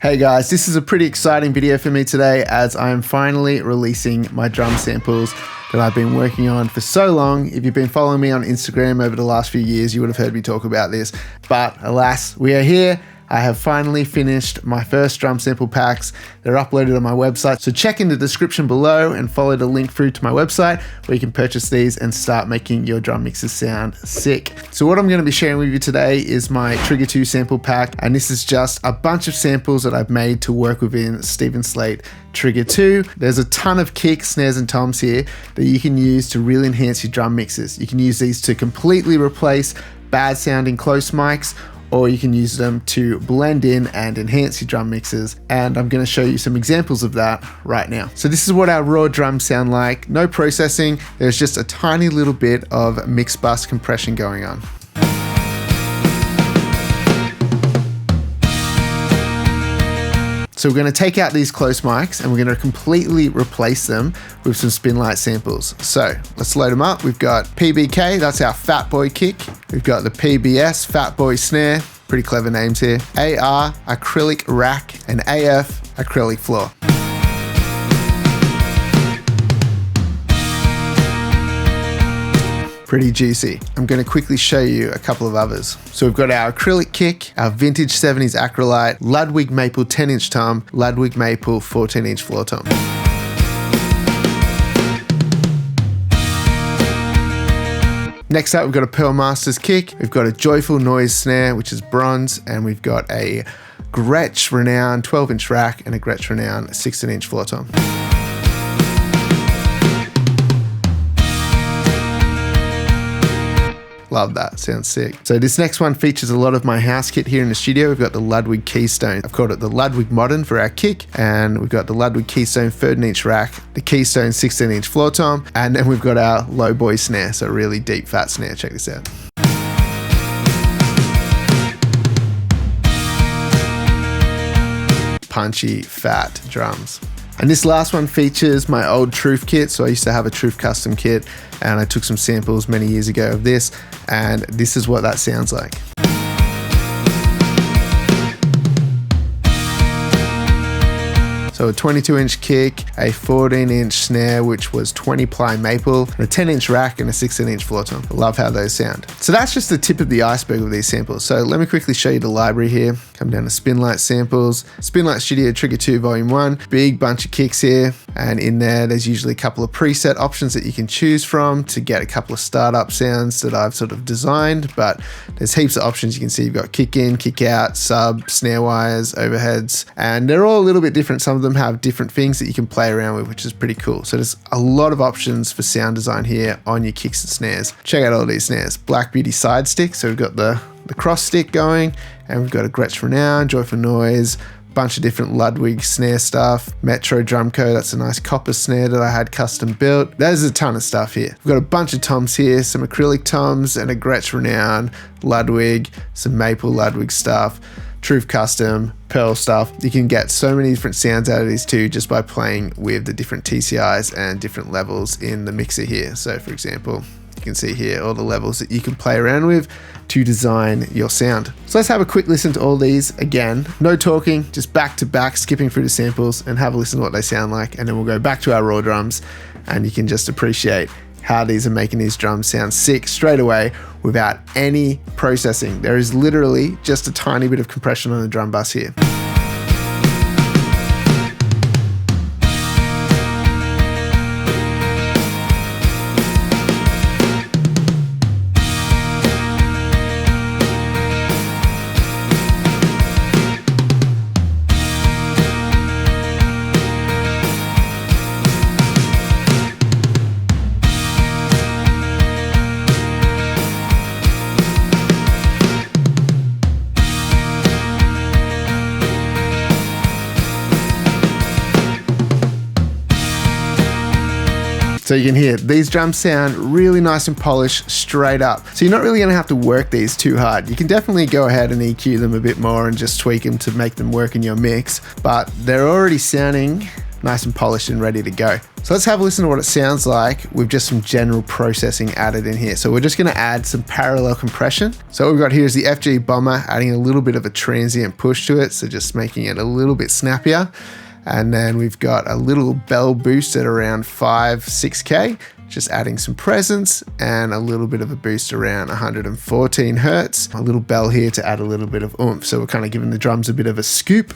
Hey guys, this is a pretty exciting video for me today as I am finally releasing my drum samples that I've been working on for so long. If you've been following me on Instagram over the last few years, you would have heard me talk about this, but alas, we are here. I have finally finished my first drum sample packs. They're uploaded on my website. So check in the description below and follow the link through to my website where you can purchase these and start making your drum mixes sound sick. So what I'm gonna be sharing with you today is my Trigger 2 sample pack. And this is just a bunch of samples that I've made to work within Steven Slate Trigger 2. There's a ton of kicks, snares, and toms here that you can use to really enhance your drum mixes. You can use these to completely replace bad sounding close mics, or you can use them to blend in and enhance your drum mixes. And I'm gonna show you some examples of that right now. So this is what our raw drums sound like. No processing, there's just a tiny little bit of mix bus compression going on. So we're gonna take out these close mics and we're gonna completely replace them with some Spinlight samples. So let's load them up. We've got PBK, that's our Fat Boy kick. We've got the PBS, Fat Boy snare, pretty clever names here. AR, acrylic rack, and AF, acrylic floor. Pretty juicy. I'm gonna quickly show you a couple of others. So we've got our acrylic kick, our vintage 70s acrylite, Ludwig maple 10-inch tom, Ludwig maple 14-inch floor tom. Next up, we've got a Pearl Masters kick. We've got a Joyful Noise snare, which is bronze, and we've got a Gretsch Renown 12-inch rack and a Gretsch Renown 16-inch floor tom. Love that, sounds sick. So this next one features a lot of my house kit here in the studio. We've got the Ludwig Keystone. I've called it the Ludwig Modern for our kick, and we've got the Ludwig Keystone 13-inch rack, the Keystone 16-inch floor tom, and then we've got our low boy snare, so a really deep fat snare. Check this out. Punchy, fat drums. And this last one features my old Truth kit. So I used to have a Truth custom kit and I took some samples many years ago of this, and this is what that sounds like. So a 22-inch kick, a 14-inch snare, which was 20-ply maple, and a 10-inch rack and a 16-inch floor tom. I love how those sound. So that's just the tip of the iceberg of these samples. So let me quickly show you the library here. Come down to Spinlight samples, Spinlight Studio Trigger 2 Vol.1, big bunch of kicks here. And in there's usually a couple of preset options that you can choose from to get a couple of startup sounds that I've sort of designed, but there's heaps of options. You can see you've got kick in, kick out, sub, snare wires, overheads, and they're all a little bit different. Some of them have different things that you can play around with, which is pretty cool. So there's a lot of options for sound design here on your kicks and snares. Check out all these snares. Black Beauty side stick. So we've got the cross stick going, and we've got a Gretsch Renown, Joyful Noise, bunch of different Ludwig snare stuff, Metro Drumco, that's a nice copper snare that I had custom built. There's a ton of stuff here. We've got a bunch of toms here, some acrylic toms and a Gretsch Renown, Ludwig, some maple Ludwig stuff, Truth custom, Pearl stuff. You can get so many different sounds out of these too just by playing with the different TCIs and different levels in the mixer here. So for example, you can see here all the levels that you can play around with to design your sound. So let's have a quick listen to all these again. No talking, just back to back, skipping through the samples and have a listen to what they sound like. And then we'll go back to our raw drums and you can just appreciate how these are making these drums sound sick straight away without any processing. There is literally just a tiny bit of compression on the drum bus here. So you can hear these drums sound really nice and polished straight up. So you're not really gonna have to work these too hard. You can definitely go ahead and EQ them a bit more and just tweak them to make them work in your mix, but they're already sounding nice and polished and ready to go. So let's have a listen to what it sounds like with just some general processing added in here. So we're just going to add some parallel compression. So what we've got here is the FG Bomber, adding a little bit of a transient push to it, so just making it a little bit snappier. And then we've got a little bell boost at around 5-6K, just adding some presence, and a little bit of a boost around 114 Hertz. A little bell here to add a little bit of oomph. So we're kind of giving the drums a bit of a scoop.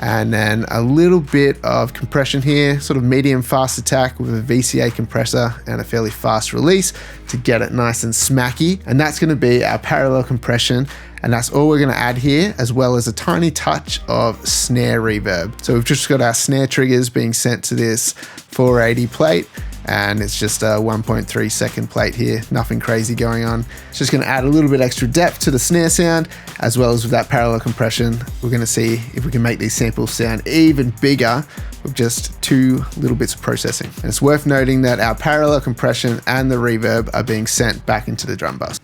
And then a little bit of compression here, sort of medium fast attack with a VCA compressor and a fairly fast release to get it nice and smacky. And that's gonna be our parallel compression. And that's all we're gonna add here, as well as a tiny touch of snare reverb. So we've just got our snare triggers being sent to this 480 plate, and it's just a 1.3 second plate here, nothing crazy going on. It's just gonna add a little bit extra depth to the snare sound, as well as with that parallel compression. We're gonna see if we can make these samples sound even bigger with just 2 little bits of processing. And it's worth noting that our parallel compression and the reverb are being sent back into the drum bus.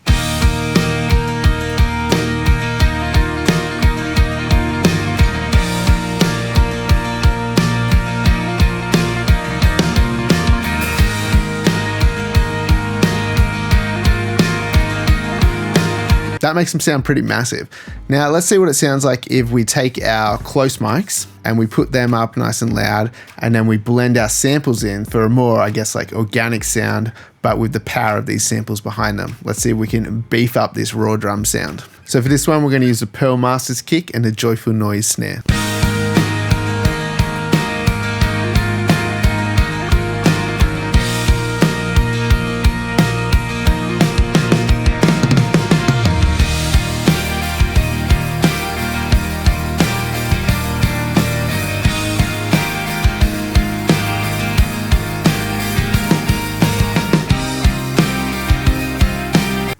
That makes them sound pretty massive. Now let's see what it sounds like if we take our close mics and we put them up nice and loud, and then we blend our samples in for a more, I guess, like organic sound, but with the power of these samples behind them. Let's see if we can beef up this raw drum sound. So for this one, we're gonna use a Pearl Masters kick and a Joyful Noise snare.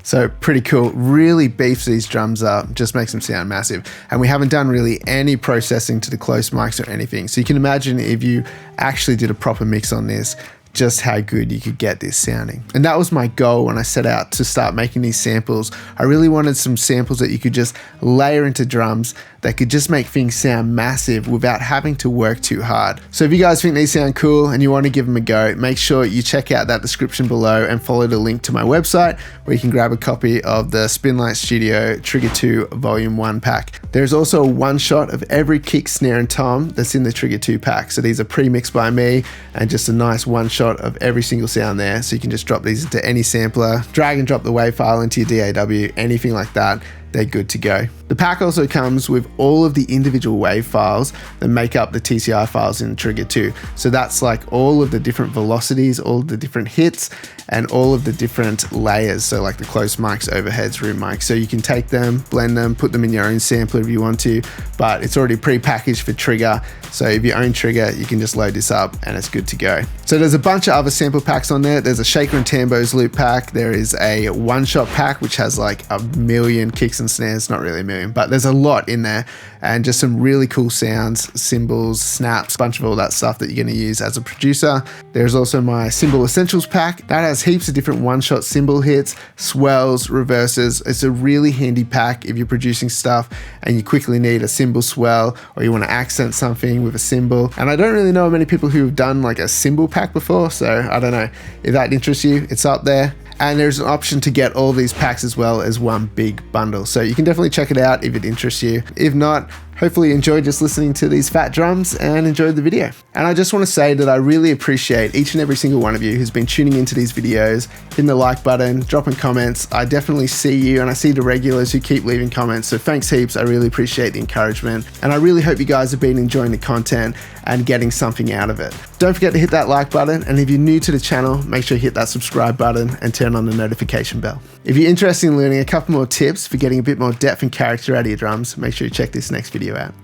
So pretty cool, really beefs these drums up, just makes them sound massive. And we haven't done really any processing to the close mics or anything. So you can imagine if you actually did a proper mix on this, just how good you could get this sounding. And that was my goal when I set out to start making these samples. I really wanted some samples that you could just layer into drums that could just make things sound massive without having to work too hard. So if you guys think these sound cool and you want to give them a go, make sure you check out that description below and follow the link to my website where you can grab a copy of the Spinlight Studio Trigger 2 Vol.1 pack. There's also a one shot of every kick, snare and tom that's in the Trigger 2 pack. So these are pre-mixed by me and just a nice one shot of every single sound there. So you can just drop these into any sampler, drag and drop the wave file into your DAW, anything like that. They're good to go. The pack also comes with all of the individual wave files that make up the TCI files in Trigger 2. So that's like all of the different velocities, all of the different hits, and all of the different layers. So like the close mics, overheads, room mics. So you can take them, blend them, put them in your own sampler if you want to, but it's already pre-packaged for Trigger. So if you own Trigger, you can just load this up and it's good to go. So there's a bunch of other sample packs on there. There's a Shaker and Tambos loop pack. There is a one-shot pack, which has like 1 million kicks and snares, not really 1 million, but there's a lot in there, and just some really cool sounds, cymbals, snaps, a bunch of all that stuff that you're going to use as a producer. There's also my cymbal essentials pack that has heaps of different one-shot cymbal hits, swells, reverses. It's a really handy pack if you're producing stuff and you quickly need a cymbal swell, or you want to accent something with a cymbal. And I don't really know many people who have done like a cymbal pack before, so I don't know if that interests you. It's up there. And there's an option to get all these packs as well as one big bundle. So you can definitely check it out if it interests you. If not, hopefully you enjoyed just listening to these fat drums and enjoyed the video. And I just want to say that I really appreciate each and every single one of you who's been tuning into these videos, hitting the like button, dropping comments. I definitely see you, and I see the regulars who keep leaving comments. So thanks heaps. I really appreciate the encouragement. And I really hope you guys have been enjoying the content and getting something out of it. Don't forget to hit that like button. And if you're new to the channel, make sure you hit that subscribe button and turn on the notification bell. If you're interested in learning a couple more tips for getting a bit more depth and character out of your drums, make sure you check this next video out.